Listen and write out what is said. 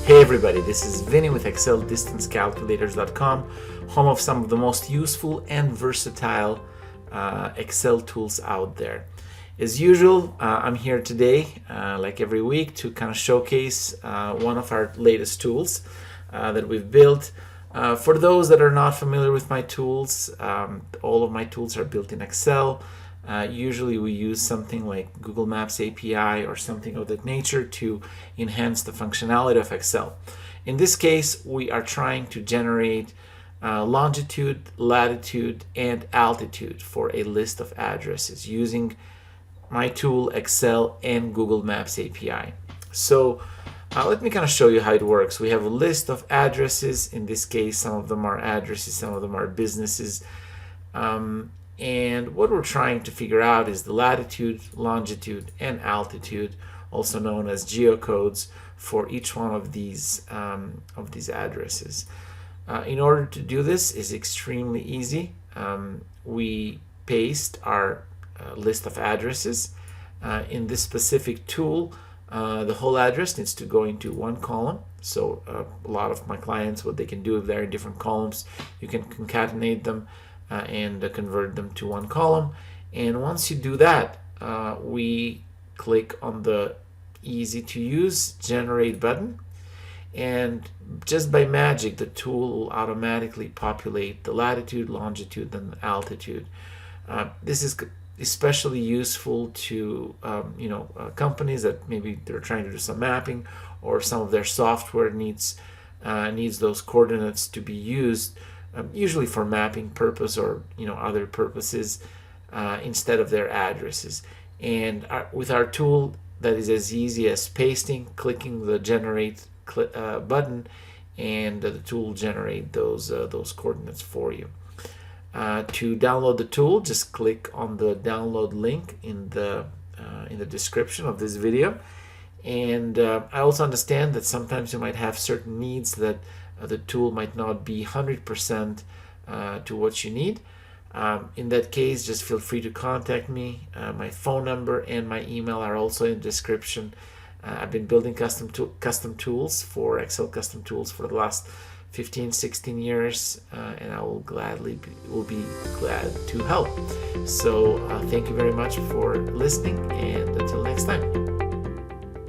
Hey everybody, this is Vinny with ExcelDistanceCalculators.com, home of some of the most useful and versatile Excel tools out there. As usual, I'm here today, like every week, to kind of showcase one of our latest tools that we've built. For those that are not familiar with my tools, all of my tools are built in Excel. Usually we use something like Google Maps API or something of that nature to enhance the functionality of Excel. In this case, we are trying to generate longitude, latitude, and altitude for a list of addresses using my tool Excel and Google Maps API. So let me kind of show you how it works. We have a list of addresses. In this case, some of them are addresses, some of them are businesses. And what we're trying to figure out is the latitude, longitude, and altitude, also known as geocodes, for each one of these addresses. In order to do this is extremely easy. We paste our list of addresses. In this specific tool, the whole address needs to go into one column. So a lot of my clients, what they can do if they're in different columns, you can concatenate them and convert them to one column. And once you do that, we click on the easy to use generate button, and just by magic the tool will automatically populate the latitude, longitude, and altitude. This is especially useful to companies that maybe they're trying to do some mapping, or some of their software needs those coordinates to be used, usually for mapping purpose or other purposes, instead of their addresses. And with our tool, that is as easy as pasting, clicking the generate button, and the tool will generate those coordinates for you. To download the tool, just click on the download link in the description of this video. And I also understand that sometimes you might have certain needs that the tool might not be 100% to what you need. In that case, just feel free to contact me. My phone number and my email are also in the description. I've been building custom tools for Excel custom tools for the last 15-16 years, and I will be glad to help. So thank you very much for listening, and until next time.